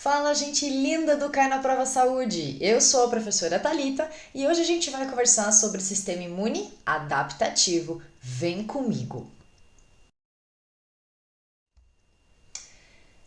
Fala, gente linda do Cai na Prova Saúde! Eu sou a professora Thalita e hoje a gente vai conversar sobre o sistema imune adaptativo. Vem comigo!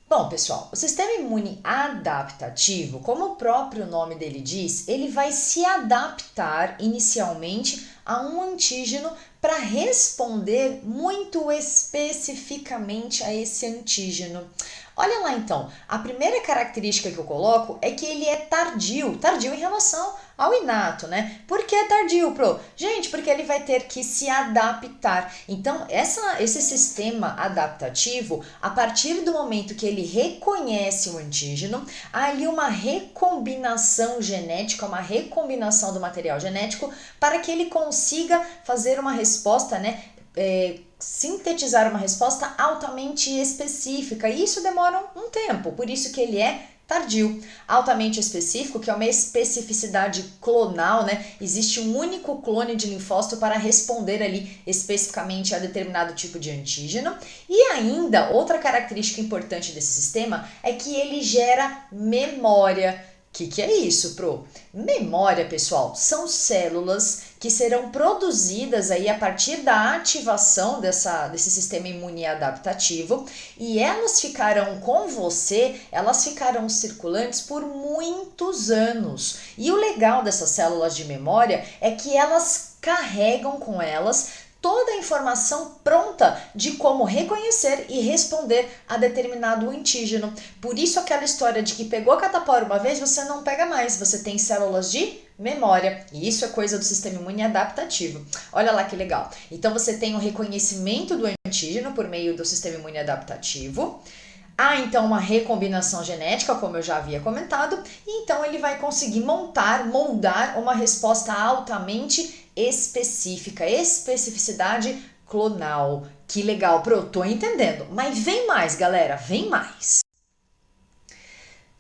Bom, pessoal, o sistema imune adaptativo, como o próprio nome dele diz, ele vai se adaptar inicialmente a um antígeno para responder muito especificamente a esse antígeno. Olha lá então, a primeira característica que eu coloco é que ele é tardio em relação ao inato, né? Por que tardio, Pro? Gente, porque ele vai ter que se adaptar. Então, esse sistema adaptativo, a partir do momento que ele reconhece o antígeno, há ali uma recombinação genética, uma recombinação do material genético para que ele consiga fazer uma resposta, né? Sintetizar uma resposta altamente específica. E isso demora um tempo, por isso que ele é tardio. Altamente específico, que é uma especificidade clonal, né? Existe um único clone de linfócito para responder ali especificamente a determinado tipo de antígeno. E ainda, outra característica importante desse sistema é que ele gera memória. O que é isso, Pro? Memória, pessoal, são células que serão produzidas aí a partir da ativação desse sistema imune adaptativo e elas ficarão com você, elas ficarão circulantes por muitos anos. E o legal dessas células de memória é que elas carregam com elas toda a informação pronta de como reconhecer e responder a determinado antígeno. Por isso aquela história de que pegou a catapora uma vez, você não pega mais, você tem células de memória. E isso é coisa do sistema imune adaptativo. Olha lá que legal. Então você tem o reconhecimento do antígeno por meio do sistema imune adaptativo. Há então uma recombinação genética, como eu já havia comentado, e então ele vai conseguir moldar uma resposta altamente específica, especificidade clonal. Que legal, Pro, tô entendendo. Mas vem mais, galera, vem mais.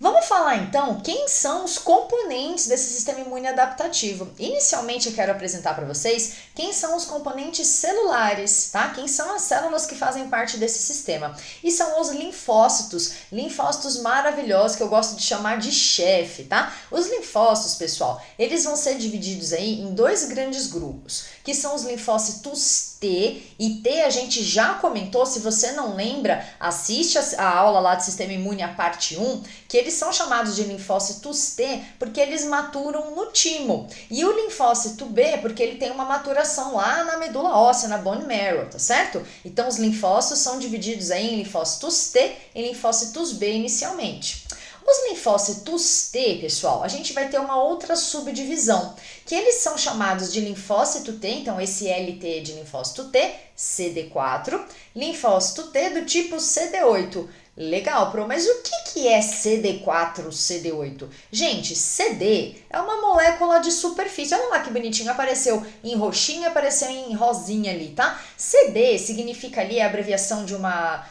Vamos falar então quem são os componentes desse sistema imune adaptativo. Inicialmente eu quero apresentar para vocês quem são os componentes celulares, tá? Quem são as células que fazem parte desse sistema. E são os linfócitos maravilhosos que eu gosto de chamar de chefe, tá? Os linfócitos, pessoal, eles vão ser divididos aí em dois grandes grupos, que são os linfócitos T, e T a gente já comentou, se você não lembra, assiste a aula lá do sistema imune, a parte 1, que eles são chamados de linfócitos T porque eles maturam no timo. E o linfócito B porque ele tem uma maturação lá na medula óssea, na bone marrow, tá certo? Então os linfócitos são divididos aí em linfócitos T e linfócitos B inicialmente. Os linfócitos T, pessoal, a gente vai ter uma outra subdivisão, que eles são chamados de linfócito T, então esse LT de linfócito T, CD4, linfócito T do tipo CD8. Legal, Pro, mas o que é CD4, CD8? Gente, CD é uma molécula de superfície. Olha lá que bonitinho, apareceu em roxinho, apareceu em rosinha ali, tá? CD significa ali a abreviação de uma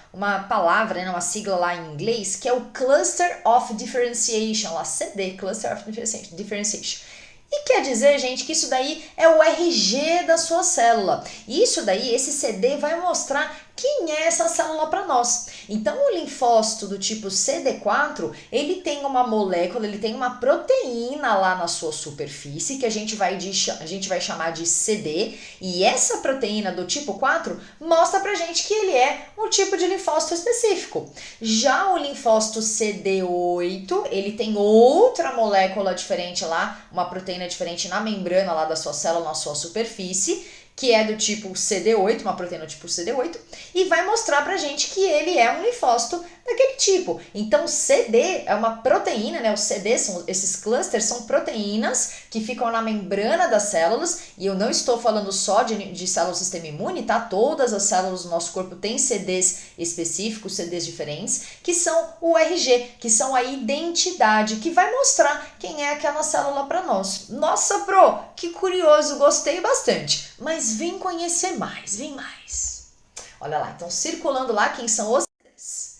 palavra, né, uma sigla lá em inglês, que é o Cluster of Differentiation, lá CD, Cluster of Differentiation. E quer dizer, gente, que isso daí é o RG da sua célula. E isso daí, esse CD vai mostrar quem é essa célula para nós. Então, o linfócito do tipo CD4, ele tem uma molécula, ele tem uma proteína lá na sua superfície, que a gente vai chamar de CD, e essa proteína do tipo 4 mostra pra gente que ele é um tipo de linfócito específico. Já o linfócito CD8, ele tem outra molécula diferente lá, uma proteína diferente na membrana lá da sua célula, na sua superfície, que é do tipo CD8, uma proteína do tipo CD8, e vai mostrar pra gente que ele é um linfócito daquele tipo. Então, CD é uma proteína, né? Os CD, esses clusters, são proteínas que ficam na membrana das células, e eu não estou falando só de células do sistema imune, tá? Todas as células do nosso corpo têm CDs específicos, CDs diferentes, que são o RG, que são a identidade, que vai mostrar quem é aquela célula para nós. Nossa, Pro, que curioso, gostei bastante. Mas vem conhecer mais, vem mais. Olha lá, então circulando lá quem são os CDs.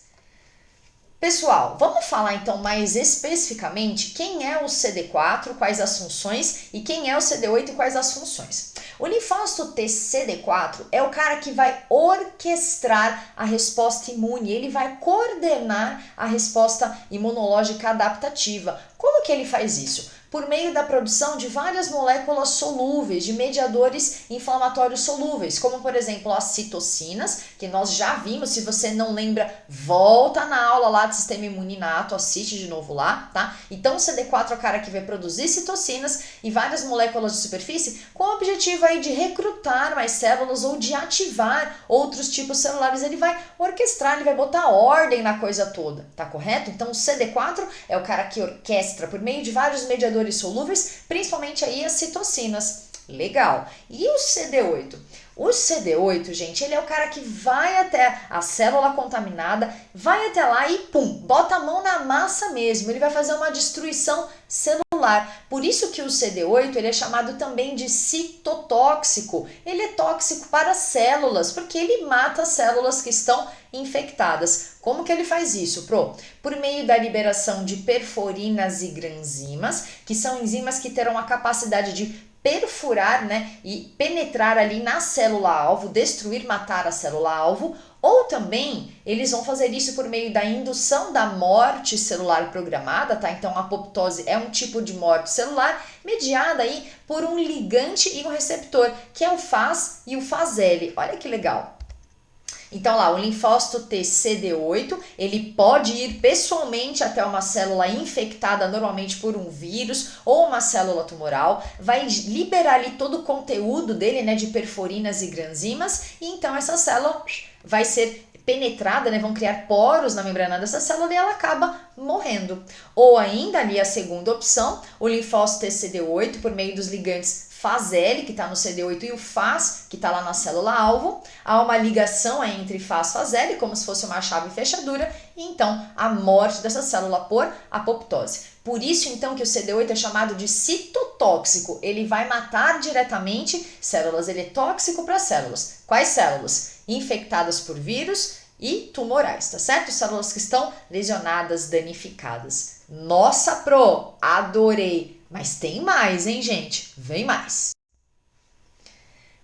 Pessoal, vamos falar então mais especificamente quem é o CD4, quais as funções, e quem é o CD8 e quais as funções. O linfócito TCD4 é o cara que vai orquestrar a resposta imune, ele vai coordenar a resposta imunológica adaptativa. Como que ele faz isso? Por meio da produção de várias moléculas solúveis, de mediadores inflamatórios solúveis, como por exemplo as citocinas, que nós já vimos. Se você não lembra, volta na aula lá do sistema imune inato, assiste de novo lá, tá? Então o CD4 é o cara que vai produzir citocinas e várias moléculas de superfície com o objetivo aí de recrutar mais células ou de ativar outros tipos celulares. Ele vai orquestrar, ele vai botar ordem na coisa toda, tá correto? Então o CD4 é o cara que orquestra por meio de vários mediadores solúveis, principalmente aí as citocinas. Legal. E o CD8? O CD8, gente, ele é o cara que vai até a célula contaminada, vai até lá e pum, bota a mão na massa mesmo. Ele vai fazer uma destruição celular. Por isso que o CD8 ele é chamado também de citotóxico. Ele é tóxico para células, porque ele mata as células que estão infectadas. Como que ele faz isso, Pro? Por meio da liberação de perforinas e granzimas, que são enzimas que terão a capacidade de perfurar, né, e penetrar ali na célula-alvo, destruir, matar a célula-alvo, ou também eles vão fazer isso por meio da indução da morte celular programada, tá? Então a apoptose é um tipo de morte celular mediada aí por um ligante e um receptor, que é o FAS e o FASL. Olha que legal. Então lá, o linfócito TCD8, ele pode ir pessoalmente até uma célula infectada normalmente por um vírus ou uma célula tumoral, vai liberar ali todo o conteúdo dele, né, de perforinas e granzimas, e então essa célula vai ser penetrada, né, vão criar poros na membrana dessa célula e ela acaba morrendo. Ou ainda ali a segunda opção, o linfócito TCD8 por meio dos ligantes FASL, que está no CD8, e o FAS, que está lá na célula-alvo. Há uma ligação aí entre FAS e FASL, como se fosse uma chave e fechadura, e então a morte dessa célula por apoptose. Por isso, então, que o CD8 é chamado de citotóxico. Ele vai matar diretamente células, ele é tóxico para células. Quais células? Infectadas por vírus e tumorais, tá certo? Células que estão lesionadas, danificadas. Nossa, Pro, adorei! Mas tem mais, hein, gente? Vem mais!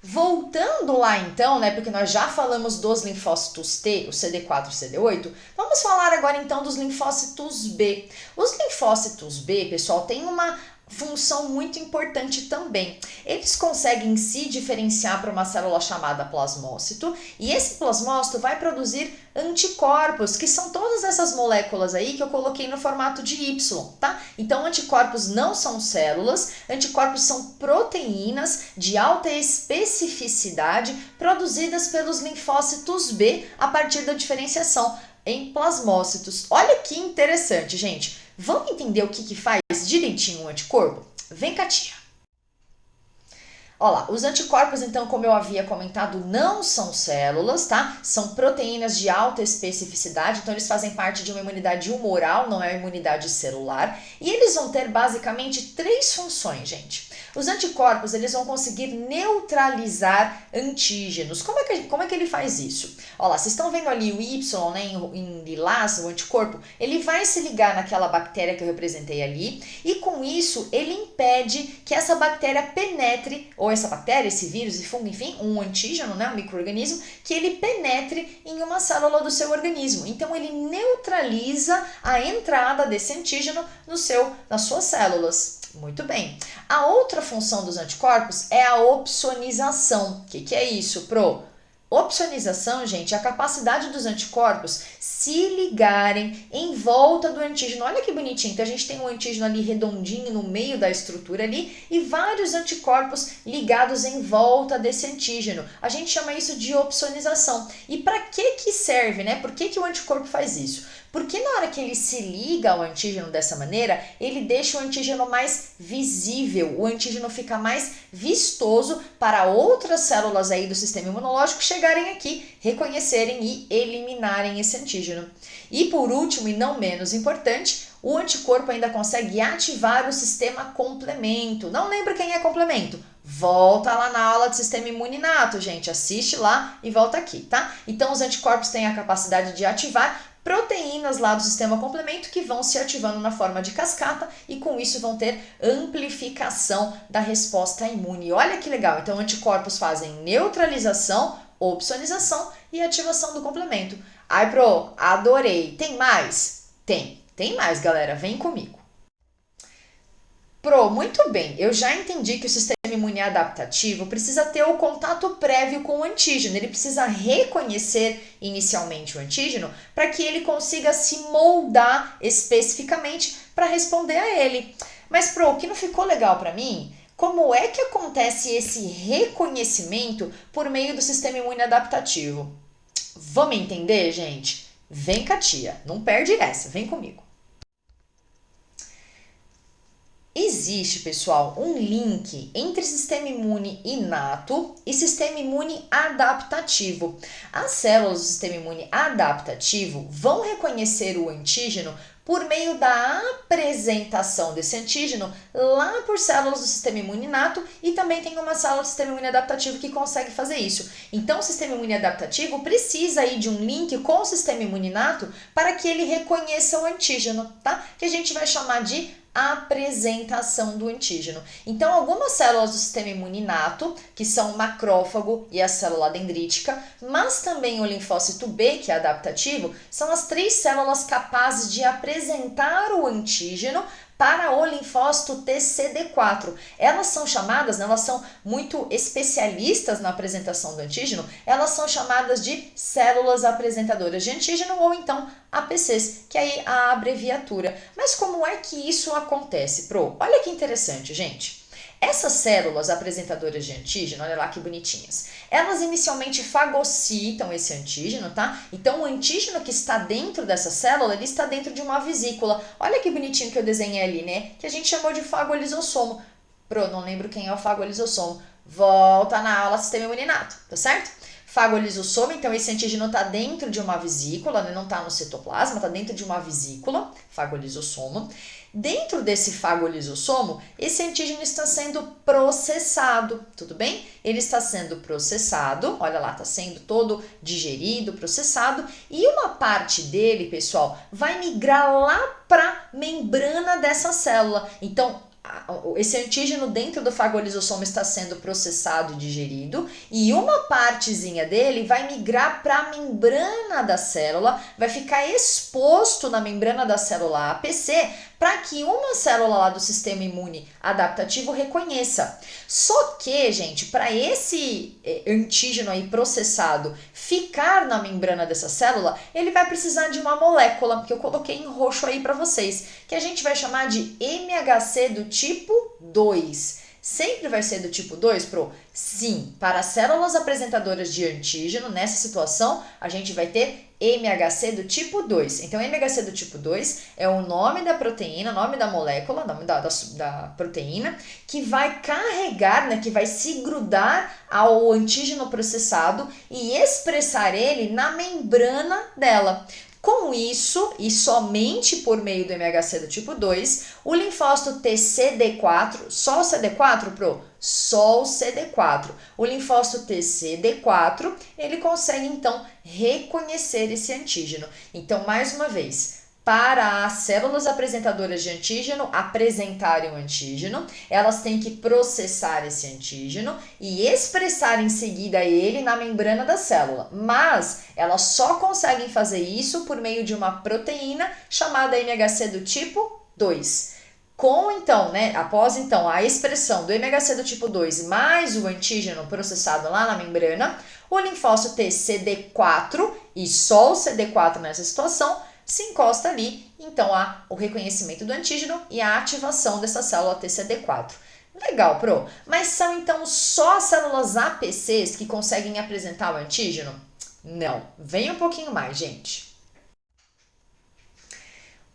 Voltando lá então, né, porque nós já falamos dos linfócitos T, o CD4 e o CD8, vamos falar agora então dos linfócitos B. Os linfócitos B, pessoal, têm uma função muito importante também. Eles conseguem se diferenciar para uma célula chamada plasmócito, e esse plasmócito vai produzir anticorpos, que são todas essas moléculas aí que eu coloquei no formato de Y, tá? Então, anticorpos não são células, anticorpos são proteínas de alta especificidade produzidas pelos linfócitos B a partir da diferenciação em plasmócitos. Olha que interessante, gente. Vamos entender o que faz direitinho um anticorpo? Vem cá, tia. Olha lá, os anticorpos, então, como eu havia comentado, não são células, tá? São proteínas de alta especificidade, então eles fazem parte de uma imunidade humoral, não é uma imunidade celular. E eles vão ter basicamente 3 funções, gente. Os anticorpos, eles vão conseguir neutralizar antígenos. Como é que ele faz isso? Olha lá, vocês estão vendo ali o Y, né, em lilás, o anticorpo, ele vai se ligar naquela bactéria que eu representei ali, e com isso ele impede que essa bactéria penetre, ou essa bactéria, esse vírus, esse fungo, enfim, um antígeno, né, um micro-organismo, que ele penetre em uma célula do seu organismo. Então ele neutraliza a entrada desse antígeno nas suas células. Muito bem. A outra função dos anticorpos é a opsonização. O que é isso, Pro? Opsonização, gente, é a capacidade dos anticorpos se ligarem em volta do antígeno. Olha que bonitinho. Então, a gente tem um antígeno ali redondinho no meio da estrutura ali e vários anticorpos ligados em volta desse antígeno. A gente chama isso de opsonização. E para que serve, né? Por que o anticorpo faz isso? Porque na hora que ele se liga ao antígeno dessa maneira, ele deixa o antígeno mais visível, o antígeno fica mais vistoso para outras células aí do sistema imunológico chegarem aqui, reconhecerem e eliminarem esse antígeno. E por último, e não menos importante, o anticorpo ainda consegue ativar o sistema complemento. Não lembra quem é complemento? Volta lá na aula de sistema imune inato, gente. Assiste lá e volta aqui, tá? Então, os anticorpos têm a capacidade de ativar proteínas lá do sistema complemento que vão se ativando na forma de cascata e com isso vão ter amplificação da resposta imune. Olha que legal, então anticorpos fazem neutralização, opsonização e ativação do complemento. Ai, Pro, adorei. Tem mais? Tem mais, galera. Vem comigo. Pro, muito bem. Eu já entendi que o sistema imune adaptativo precisa ter o contato prévio com o antígeno. Ele precisa reconhecer inicialmente o antígeno para que ele consiga se moldar especificamente para responder a ele. Mas, Pro, o que não ficou legal para mim? Como é que acontece esse reconhecimento por meio do sistema imune adaptativo? Vamos entender, gente? Vem cá, tia. Não perde essa. Vem comigo. Existe, pessoal, um link entre sistema imune inato e sistema imune adaptativo. As células do sistema imune adaptativo vão reconhecer o antígeno por meio da apresentação desse antígeno lá por células do sistema imune inato e também tem uma célula do sistema imune adaptativo que consegue fazer isso. Então, o sistema imune adaptativo precisa aí de um link com o sistema imune inato para que ele reconheça o antígeno, tá? Que a gente vai chamar de apresentação do antígeno. Então, algumas células do sistema imune inato, que são o macrófago e a célula dendrítica, mas também o linfócito B, que é adaptativo, são as 3 células capazes de apresentar o antígeno para o linfócito TCD4. Elas são chamadas, elas são muito especialistas na apresentação do antígeno, elas são chamadas de células apresentadoras de antígeno ou então APCs, que é a abreviatura. Mas como é que isso acontece, Pro? Olha que interessante, gente. Essas células apresentadoras de antígeno, olha lá que bonitinhas, elas inicialmente fagocitam esse antígeno, tá? Então, o antígeno que está dentro dessa célula, ele está dentro de uma vesícula. Olha que bonitinho que eu desenhei ali, né? Que a gente chamou de fagolisossomo. Pro, não lembro quem é o fagolisossomo. Volta na aula sistema imune inato, tá certo? Fagolisossomo, então esse antígeno está dentro de uma vesícula, né? Não está no citoplasma, está dentro de uma vesícula, fagolisossomo. Dentro desse fagolisossomo, esse antígeno está sendo processado, tudo bem? Ele está sendo processado, olha lá, está sendo todo digerido, processado, e uma parte dele, pessoal, vai migrar lá para a membrana dessa célula. Então, esse antígeno dentro do fagolisossomo está sendo processado e digerido e uma partezinha dele vai migrar para a membrana da célula, vai ficar exposto na membrana da célula APC para que uma célula lá do sistema imune adaptativo reconheça. Só que, gente, para esse antígeno aí processado ficar na membrana dessa célula, ele vai precisar de uma molécula que eu coloquei em roxo aí para vocês, que a gente vai chamar de MHC do tipo 2. Sempre vai ser do tipo 2, Pro? Sim, para células apresentadoras de antígeno, nessa situação, a gente vai ter MHC do tipo 2. Então, MHC do tipo 2 é o nome da proteína, o nome da molécula, o nome da proteína, que vai carregar, né, que vai se grudar ao antígeno processado e expressar ele na membrana dela. Com isso, e somente por meio do MHC do tipo 2, o linfócito TCD4, só o CD4, Pro? Só o CD4. O linfócito TCD4, ele consegue, então, reconhecer esse antígeno. Então, mais uma vez, para as células apresentadoras de antígeno apresentarem o antígeno, elas têm que processar esse antígeno e expressar em seguida ele na membrana da célula. Mas elas só conseguem fazer isso por meio de uma proteína chamada MHC do tipo 2. Após a expressão do MHC do tipo 2 mais o antígeno processado lá na membrana, o linfócito TCD4 e só o CD4 nessa situação se encosta ali, então há o reconhecimento do antígeno e a ativação dessa célula TCD4. Legal, Pro, mas são então só as células APCs que conseguem apresentar o antígeno? Não, vem um pouquinho mais, gente.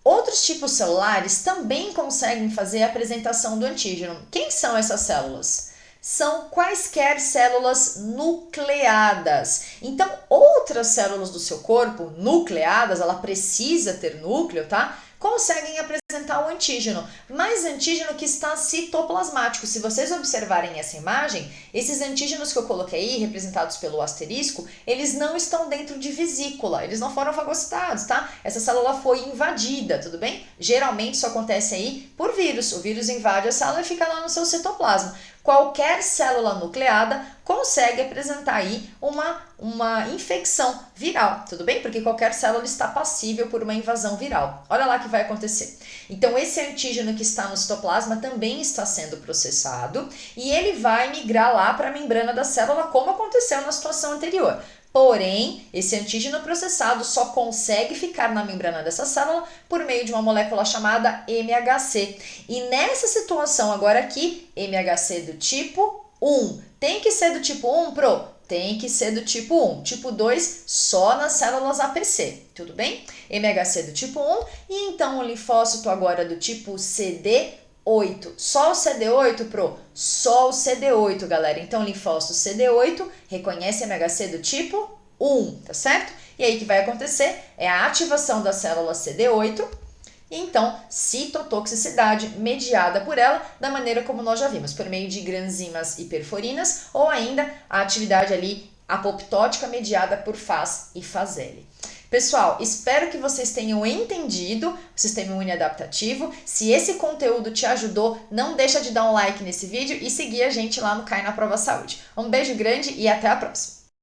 Outros tipos celulares também conseguem fazer a apresentação do antígeno. Quem são essas células? São quaisquer células nucleadas. Então, outras células do seu corpo nucleadas, ela precisa ter núcleo, tá? conseguem apresentar o antígeno, mas antígeno que está citoplasmático. Se vocês observarem essa imagem, esses antígenos que eu coloquei aí, representados pelo asterisco, eles não estão dentro de vesícula, eles não foram fagocitados, tá? Essa célula foi invadida, tudo bem? Geralmente isso acontece aí por vírus. O vírus invade a célula e fica lá no seu citoplasma. Qualquer célula nucleada consegue apresentar aí uma infecção viral, tudo bem? Porque qualquer célula está passível por uma invasão viral. Olha lá o que vai acontecer. Então, esse antígeno que está no citoplasma também está sendo processado e ele vai migrar lá para a membrana da célula, como aconteceu na situação anterior. Porém, esse antígeno processado só consegue ficar na membrana dessa célula por meio de uma molécula chamada MHC. E nessa situação agora aqui, MHC do tipo 1. Tem que ser do tipo 1, Pro? Tem que ser do tipo 1. Tipo 2, só nas células APC, tudo bem? MHC do tipo 1 e então o linfócito agora do tipo CD8. Só o CD8, Pro? Só o CD8, galera. Então, linfócito CD8 reconhece MHC do tipo 1, tá certo? E aí o que vai acontecer é a ativação da célula CD8 e então citotoxicidade mediada por ela, da maneira como nós já vimos, por meio de granzimas e perforinas ou ainda a atividade ali apoptótica mediada por FAS e FASL. Pessoal, espero que vocês tenham entendido o sistema imune adaptativo. Se esse conteúdo te ajudou, não deixa de dar um like nesse vídeo e seguir a gente lá no Cai na Prova Saúde. Um beijo grande e até a próxima!